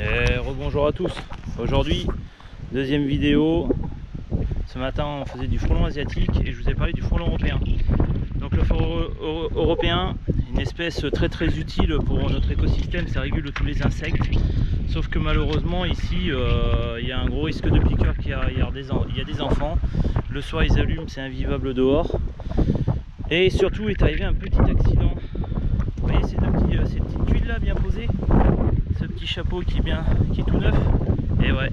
Et rebonjour à tous. Aujourd'hui, deuxième vidéo. Ce matin, on faisait du frelon asiatique et je vous ai parlé du frelon européen. Donc le frelon européen, une espèce très utile pour notre écosystème, ça régule tous les insectes. Sauf que malheureusement ici, il y a un gros risque de piqûre il y a des enfants. Le soir ils allument, c'est invivable dehors. Et surtout est arrivé un petit accident. Vous voyez ces petites tuiles là bien posées, ce petit chapeau qui est tout neuf. Et ouais,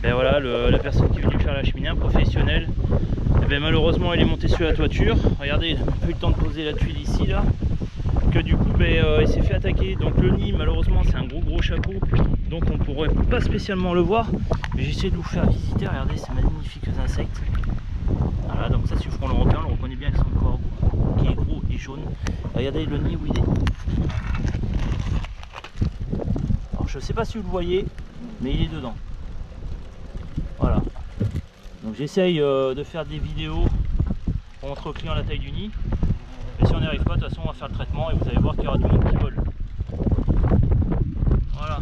ben voilà, la personne qui est venue faire la cheminée, un professionnel, et ben malheureusement il est monté sur la toiture. Regardez, il n'a pas eu le temps de poser la tuile ici là, que du coup il s'est fait attaquer. Donc le nid malheureusement c'est un gros chapeau, donc on pourrait pas spécialement le voir, mais j'essaie de vous faire visiter. Regardez ces magnifiques insectes. Voilà, donc ça c'est le frelon européen, on le reconnaît bien avec son corps qui est gros et jaune. Regardez le nid où il est. Alors je sais pas si vous le voyez, mais il est dedans. Voilà. Donc j'essaye de faire des vidéos pour montrer aux clients la taille du nid. Et si on n'y arrive pas, de toute façon on va faire le traitement et vous allez voir qu'il y aura du monde qui vole. Voilà.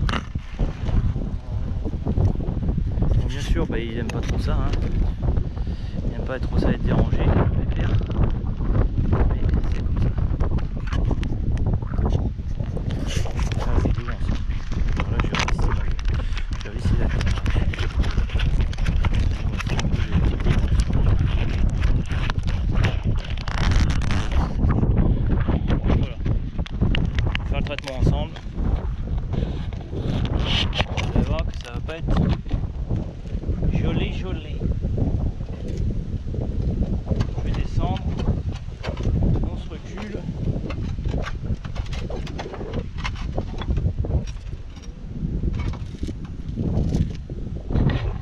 Donc bien sûr, il n'aime pas trop ça. Hein. Il n'aime pas trop ça être dérangé, le pépère. Mais c'est comme ça. Ah, c'est dégueulasse. Voilà, je vais ici la caméra. Traitement ensemble, vous allez voir que ça va pas être joli. Je vais descendre, on se recule.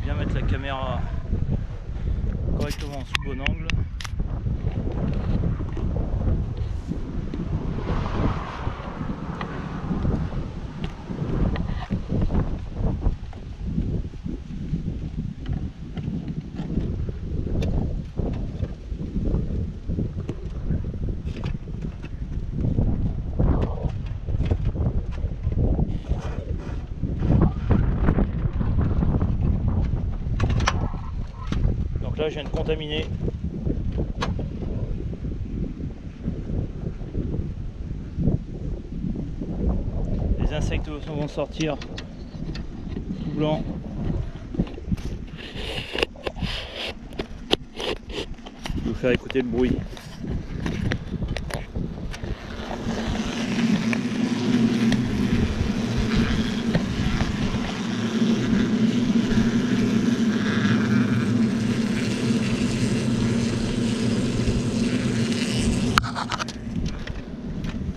Bien mettre la caméra correctement sous bon angle. Là je viens de contaminer. Les insectes vont sortir tout blanc. Je vais vous faire écouter le bruit.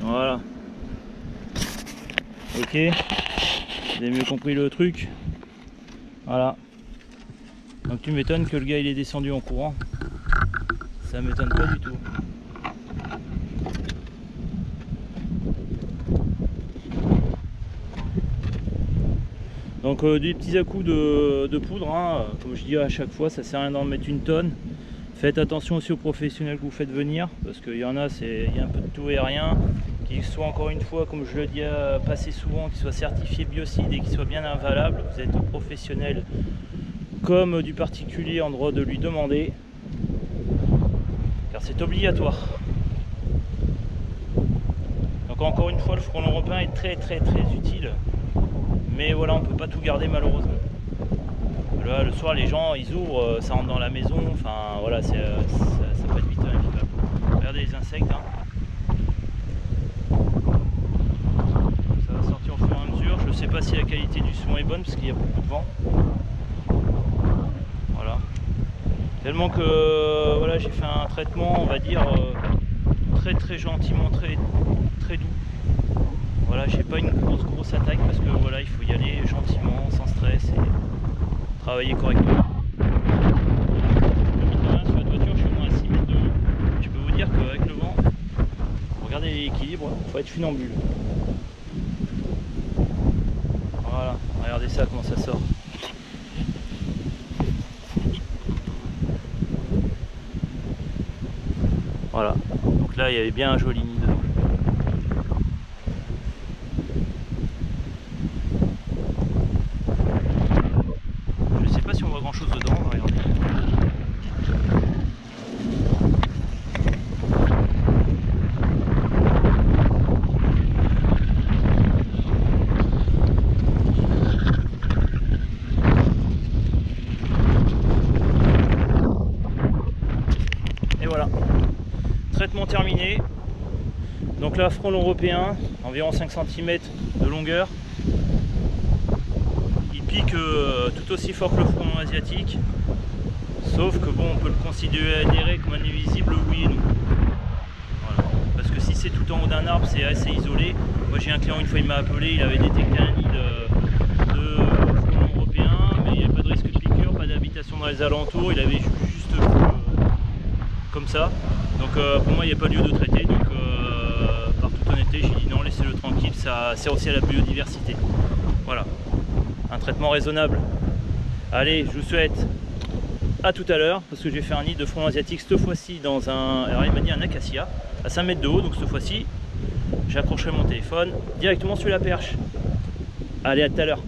Voilà. Ok. Vous avez mieux compris le truc. Voilà. Donc tu m'étonnes que le gars il est descendu en courant. Ça m'étonne pas du tout. Donc des petits à-coups de poudre, hein. Comme je dis à chaque fois, ça sert à rien d'en mettre une tonne. Faites attention aussi aux professionnels que vous faites venir, parce qu'il y en a, il y a un peu de tout et rien. Qu'ils soient encore une fois, comme je le dis assez souvent, qu'ils soient certifiés biocides et qu'ils soient bien invalables. Vous êtes professionnel comme du particulier en droit de lui demander, car c'est obligatoire. Donc encore une fois, le frelon européen est très utile, mais voilà, on ne peut pas tout garder malheureusement. Là, le soir, les gens ils ouvrent, ça rentre dans la maison, enfin voilà, ça peut être vite invivable. Regardez les insectes, hein. Ça va sortir au fur et à mesure. Je ne sais pas si la qualité du son est bonne parce qu'il y a beaucoup de vent. Voilà. Tellement que voilà, j'ai fait un traitement, on va dire très gentiment, très doux. Voilà, j'ai pas une grosse attaque parce que voilà, il faut y aller gentiment, sans stress et travailler correctement. Sur la toiture, je suis au moins à 6 mètres de haut. Je peux vous dire qu'avec le vent, regardez l'équilibre, il faut être funambule. Voilà, regardez ça comment ça sort. Voilà, donc là il y avait bien un joli nid dedans. terminé. Donc là, frelon européen, environ 5 cm de longueur. Il pique tout aussi fort que le frelon asiatique. Sauf que bon, on peut le considérer comme un nuisible, oui et non. Voilà. Parce que si c'est tout en haut d'un arbre, c'est assez isolé. Moi j'ai un client, une fois il m'a appelé, il avait détecté un nid de frelon européen, mais il n'y avait pas de risque de piqûre, pas d'habitation dans les alentours, il avait juste comme ça. Donc pour moi il n'y a pas lieu de traiter, donc par toute honnêteté j'ai dit non, laissez-le tranquille, ça sert aussi à la biodiversité. Voilà, un traitement raisonnable. Allez, je vous souhaite à tout à l'heure, parce que j'ai fait un nid de frelon asiatique cette fois-ci dans un, alors il m'a dit un acacia à 5 mètres de haut, donc cette fois-ci j'accrocherai mon téléphone directement sur la perche. Allez, à tout à l'heure.